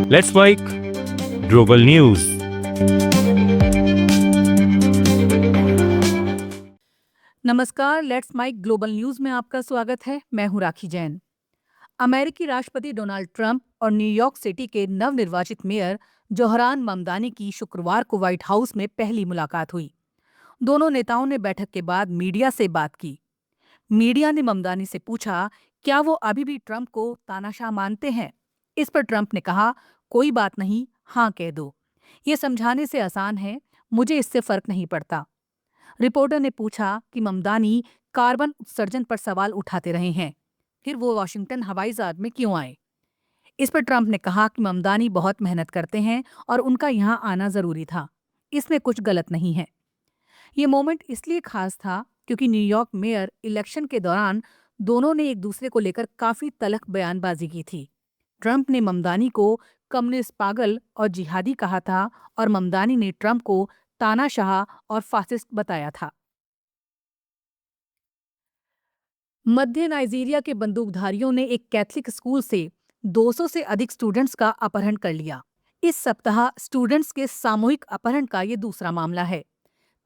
Let's make global news. नमस्कार, let's mic global news में आपका स्वागत है। मैं हूं राखी जैन। अमेरिकी राष्ट्रपति डोनाल्ड ट्रंप और न्यूयॉर्क सिटी के नवनिर्वाचित मेयर जोहरान ममदानी की शुक्रवार को व्हाइट हाउस में पहली मुलाकात हुई। दोनों नेताओं ने बैठक के बाद मीडिया से बात की। मीडिया ने ममदानी से पूछा, क्या वो अभी भी ट्रंप को तानाशाह मानते हैं। इस पर ट्रंप ने कहा, कोई बात नहीं, हाँ कह दो। ये समझाने से आसान है, मुझे इससे फर्क नहीं पड़ता। रिपोर्टर ने पूछा कि ममदानी कार्बन उत्सर्जन पर सवाल उठाते रहे हैं, फिर वो वाशिंगटन हवाई जहाज में क्यों आए। इस पर ट्रंप ने कहा कि ममदानी बहुत मेहनत करते हैं और उनका यहाँ आना जरूरी था। इसमें कुछ गलत नहीं है। ये मोमेंट इसलिए खास था क्योंकि न्यूयॉर्क मेयर इलेक्शन के दौरान दोनों ने एक दूसरे को लेकर काफी तल्ख बयानबाजी की थी। ट्रंप ने ममदानी को कम्युनिस्ट पागल और जिहादी कहा था और ममदानी ने ट्रंप को तानाशाह और फासिस्ट बताया था। मध्य नाइजीरिया के बंदूकधारियों ने एक कैथलिक स्कूल से 200 से अधिक स्टूडेंट्स का अपहरण कर लिया। इस सप्ताह स्टूडेंट्स के सामूहिक अपहरण का ये दूसरा मामला है।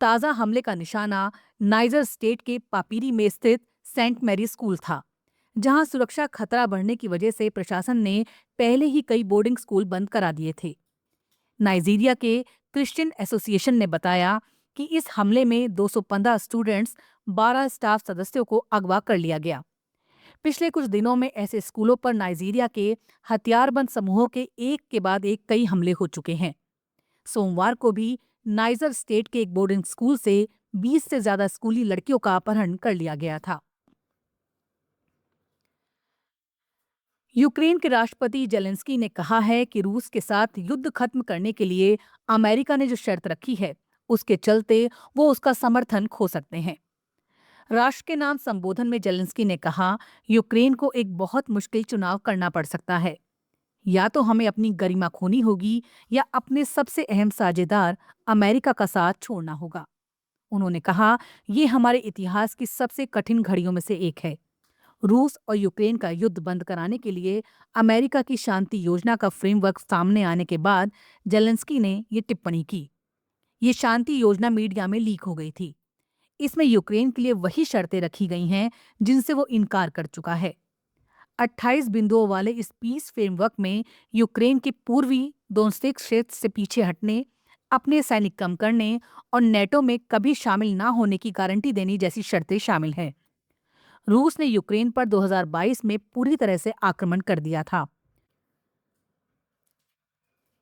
ताज़ा हमले का निशाना नाइजर स्टेट के पापीरी में स्थित सेंट मैरी स्कूल था, जहां सुरक्षा खतरा बढ़ने की वजह से प्रशासन ने पहले ही कई बोर्डिंग स्कूल बंद करा दिए थे। नाइजीरिया के क्रिश्चियन एसोसिएशन ने बताया कि इस हमले में 215 स्टूडेंट्स, 12 स्टाफ सदस्यों को अगवा कर लिया गया। पिछले कुछ दिनों में ऐसे स्कूलों पर नाइजीरिया के हथियारबंद समूहों के एक के बाद एक कई हमले हो चुके हैं। सोमवार को भी नाइजर स्टेट के एक बोर्डिंग स्कूल से 20 से ज्यादा स्कूली लड़कियों का अपहरण कर लिया गया था। यूक्रेन के राष्ट्रपति जेलेंस्की ने कहा है कि रूस के साथ युद्ध खत्म करने के लिए अमेरिका ने जो शर्त रखी है, उसके चलते वो उसका समर्थन खो सकते हैं। राष्ट्र के नाम संबोधन में जेलेंस्की ने कहा, यूक्रेन को एक बहुत मुश्किल चुनाव करना पड़ सकता है। या तो हमें अपनी गरिमा खोनी होगी या अपने सबसे अहम साझेदार अमेरिका का साथ छोड़ना होगा। उन्होंने कहा, ये हमारे इतिहास की सबसे कठिन घड़ियों में से एक है। रूस और यूक्रेन का युद्ध बंद कराने के लिए अमेरिका की शांति योजना का फ्रेमवर्क सामने आने के बाद जेलेंस्की ने ये टिप्पणी की। ये शांति योजना मीडिया में लीक हो गई थी। इसमें यूक्रेन के लिए वही शर्तें रखी गई हैं जिनसे वो इनकार कर चुका है। 28 बिंदुओं वाले इस पीस फ्रेमवर्क में यूक्रेन के पूर्वी दोनेत्स्क क्षेत्र से पीछे हटने, अपने सैनिक कम करने और नेटो में कभी शामिल न होने की गारंटी देने जैसी शर्तें शामिल हैं। रूस ने यूक्रेन पर 2022 में पूरी तरह से आक्रमण कर दिया था।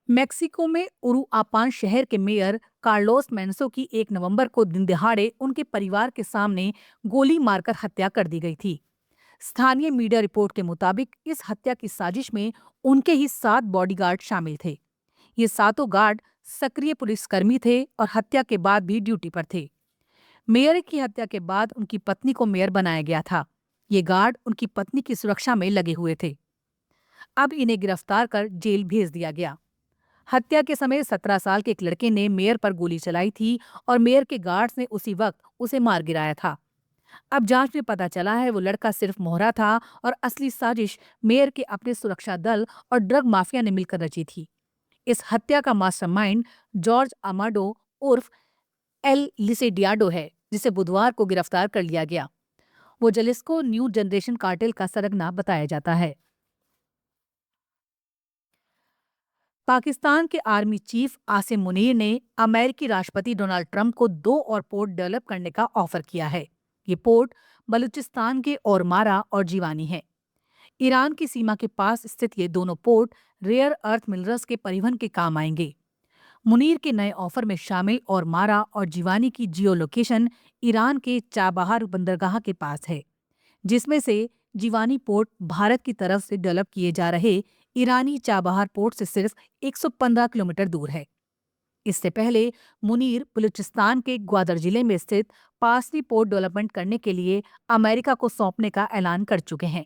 मेक्सिको में उरुआपान शहर के मेयर कार्लोस मेंसो की 1 नवंबर को दिन दहाड़े उनके परिवार के सामने गोली मारकर हत्या कर दी गई थी। स्थानीय मीडिया रिपोर्ट के मुताबिक इस हत्या की साजिश में उनके ही 7 बॉडीगार्ड शामिल थे। ये सातों गार्ड सक्रिय पुलिसकर्मी थे और हत्या के बाद भी ड्यूटी पर थे। मेयर की हत्या के बाद उनकी पत्नी को मेयर बनाया गया था। ये गार्ड उनकी पत्नी की सुरक्षा में लगे हुए थे। अब इन्हें गिरफ्तार कर जेल भेज दिया गया। हत्या के समय 17 साल के एक लड़के ने मेयर पर गोली चलाई थी और मेयर के गार्ड्स ने उसी वक्त उसे मार गिराया था। अब जांच में पता चला है वो लड़का सिर्फ मोहरा था और असली साजिश मेयर के अपने सुरक्षा दल और ड्रग माफिया ने मिलकर रची थी। इस हत्या का मास्टरमाइंड जॉर्ज अमाडो उर्फ एल लिसेडियाडो है, जिसे बुधवार को गिरफ्तार कर लिया गया। वो जलिस्को न्यू जनरेशन कार्टेल का सरगना बताया जाता है। पाकिस्तान के आर्मी चीफ आसिम मुनीर ने अमेरिकी राष्ट्रपति डोनाल्ड ट्रंप को 2 और पोर्ट डेवलप करने का ऑफर किया है। ये पोर्ट बलूचिस्तान के औरमारा और जीवानी है। ईरान की सीमा के पास स्थित ये दोनों पोर्ट रेयर अर्थ मिनरल्स के परिवहन के काम आएंगे। मुनीर के नए ऑफर में शामिल औरमारा और जीवानी की जियो लोकेशन ईरान के चाबहार बंदरगाह के पास है, जिसमें से जीवानी पोर्ट भारत की तरफ से डेवलप किए जा रहे ईरानी चाबहार पोर्ट से सिर्फ 115 किलोमीटर दूर है। इससे पहले मुनीर बलूचिस्तान के ग्वादर जिले में स्थित पासनी पोर्ट डेवलपमेंट करने के लिए अमेरिका को सौंपने का ऐलान कर चुके हैं।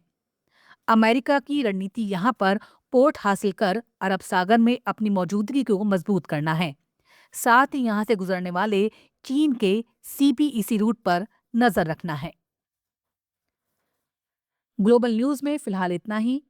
अमेरिका की रणनीति यहाँ पर पोर्ट हासिल कर अरब सागर में अपनी मौजूदगी को मजबूत करना है। साथ ही यहाँ से गुजरने वाले चीन के सीपीईसी रूट पर नजर रखना है। ग्लोबल न्यूज में फिलहाल इतना ही।